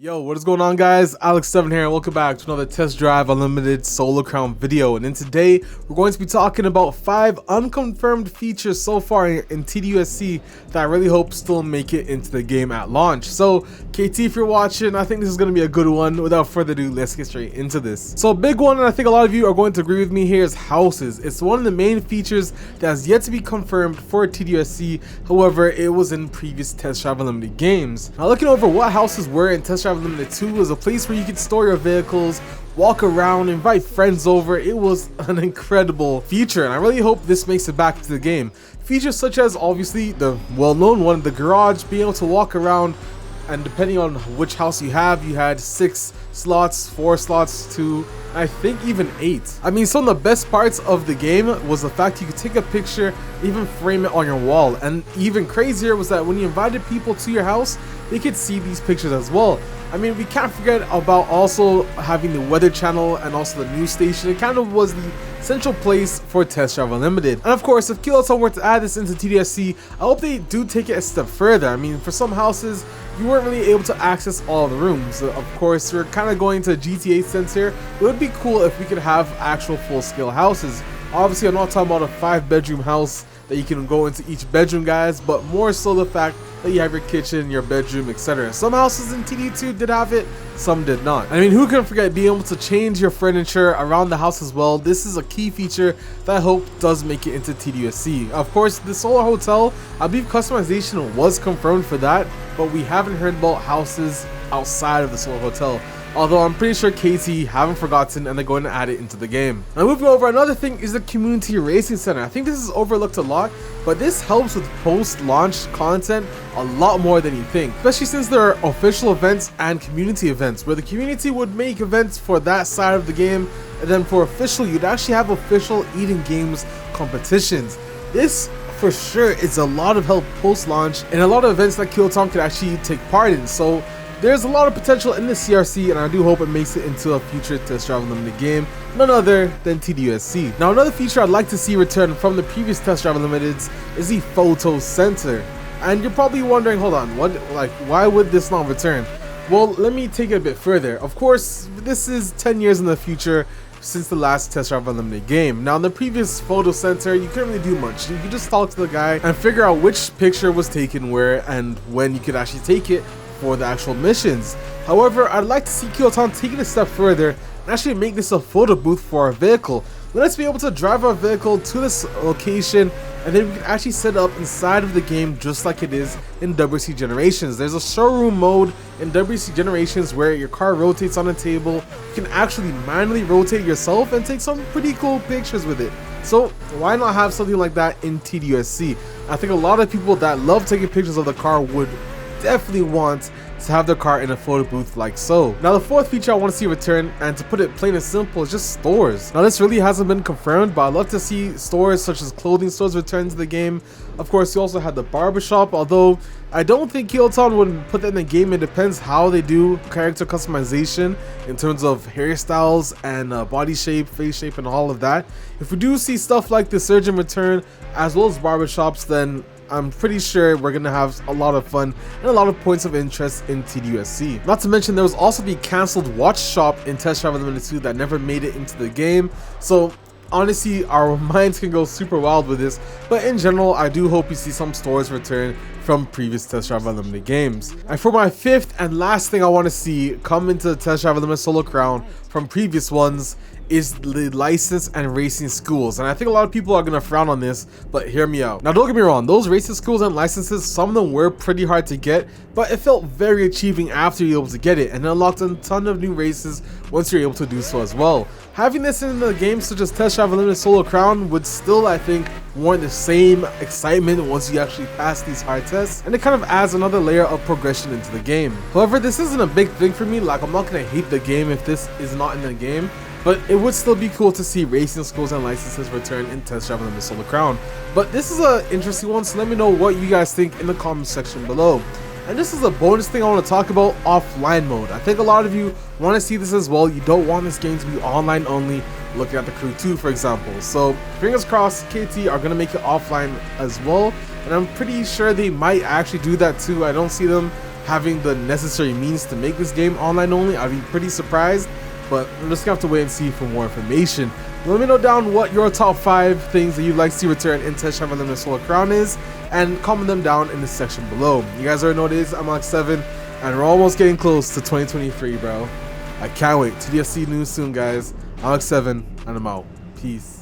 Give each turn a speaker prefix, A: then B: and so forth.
A: Yo, what is going on, guys? Alex7 here, and welcome back to another Test Drive Unlimited Solo Crown video. And in today, we're going to be talking about 5 unconfirmed features so far in TDUSC that I really hope still make it into the game at launch. So, KT, if you're watching, I think this is going to be a good one. Without further ado, let's get straight into this. So, a big one, and I think a lot of you are going to agree with me here, is houses. It's one of the main features that has yet to be confirmed for TDUSC. However, it was in previous Test Drive Unlimited games. Now, looking over what houses were in Test Drive Unlimited 2 was a place where you could store your vehicles, walk around, invite friends over. It was an incredible feature, and I really hope this makes it back to the game. Features such as, obviously, the well-known one, the garage, being able to walk around, and depending on which house you had 6 slots, 4 slots, 2, I think even 8. I mean, some of the best parts of the game was the fact you could take a picture, even frame it on your wall. And even crazier was that when you invited people to your house, they could see these pictures as well. I mean, we can't forget about also having the weather channel and also the news station. It kind of was the central place for Test Drive Unlimited. And of course, if Kiloton were to add this into TDSC, I hope they do take it a step further. I mean, for some houses, you weren't really able to access all the rooms. Of course, we're kind of going to GTA sense here. It would be cool if we could have actual full-scale houses. Obviously, I'm not talking about a 5-bedroom house that you can go into each bedroom, guys, but more so the fact that you have your kitchen, your bedroom, etc. Some houses in TD2 did have it, some did not. I mean, who can forget being able to change your furniture around the house as well? This is a key feature that I hope does make it into TDUSC. Of course, the Solar Hotel, I believe customization was confirmed for that, but we haven't heard about houses outside of the Solar Hotel. Although I'm pretty sure KT haven't forgotten and they're going to add it into the game. Now moving over, another thing is the Community Racing Center. I think this is overlooked a lot, but this helps with post-launch content a lot more than you think. Especially since there are official events and community events, where the community would make events for that side of the game, and then for official, you'd actually have official eating games competitions. This for sure is a lot of help post-launch and a lot of events that Kiloton could actually take part in. So there's a lot of potential in the CRC, and I do hope it makes it into a future Test Drive Unlimited game, none other than TDUSC. Now, another feature I'd like to see return from the previous Test Drive Unlimiteds is the Photo Center. And you're probably wondering, hold on, why would this not return? Well, let me take it a bit further. Of course, this is 10 years in the future since the last Test Drive Unlimited game. Now, in the previous Photo Center, you couldn't really do much. You could just talk to the guy and figure out which picture was taken where and when you could actually take it for the actual missions. However, I'd like to see Kiloton take it a step further and actually make this a photo booth for our vehicle. Let us be able to drive our vehicle to this location, and then we can actually set it up inside of the game just like it is in WC Generations. There's a showroom mode in WC Generations where your car rotates on a table. You can actually manually rotate yourself and take some pretty cool pictures with it. So why not have something like that in TDUSC? I think a lot of people that love taking pictures of the car would definitely want to have their car in a photo booth like so. Now, the fourth feature I want to see return, and to put it plain and simple, is just stores. Now, this really hasn't been confirmed, but I'd love to see stores such as clothing stores return to the game. Of course, you also had the Barbershop, although I don't think Kiloton would put that in the game. It depends how they do character customization in terms of hairstyles and body shape, face shape, and all of that. If we do see stuff like the Surgeon return, as well as barbershops, then I'm pretty sure we're gonna have a lot of fun and a lot of points of interest in TDUSC. Not to mention, there was also the cancelled watch shop in Test Drive Unlimited 2 that never made it into the game. So honestly, our minds can go super wild with this, but in general, I do hope you see some stores return from previous Test Drive Unlimited games. And for my fifth and last thing I want to see come into the Test Drive Unlimited Solo Crown from previous ones is the license and racing schools. And I think a lot of people are going to frown on this, but hear me out. Now, don't get me wrong, those racing schools and licenses, some of them were pretty hard to get, but it felt very achieving after you're able to get it, and it unlocked a ton of new races once you're able to do so as well. Having this in the game such as Test Drive Unlimited Solo Crown would still, I think, warrant the same excitement once you actually pass these hard tests, and it kind of adds another layer of progression into the game. However, this isn't a big thing for me. Like, I'm not going to hate the game if this is not in the game, but it would still be cool to see racing schools and licenses return in Test Drive Unlimited Solo Crown. But this is an interesting one, so let me know what you guys think in the comment section below. And this is a bonus thing I want to talk about, offline mode. I think a lot of you want to see this as well. You don't want this game to be online only, looking at the Crew 2, for example. So fingers crossed KT are going to make it offline as well. And I'm pretty sure they might actually do that too. I don't see them having the necessary means to make this game online only. I'd be pretty surprised, but we're just gonna have to wait and see for more information. Let me know down what your top 5 things that you'd like to see return in Test Drive Unlimited Solar Crown is, and comment them down in the section below. You guys already know what it is. I'm Alex7, and we're almost getting close to 2023, bro. I can't wait. TDSC news soon, guys. Alex7, and I'm out. Peace.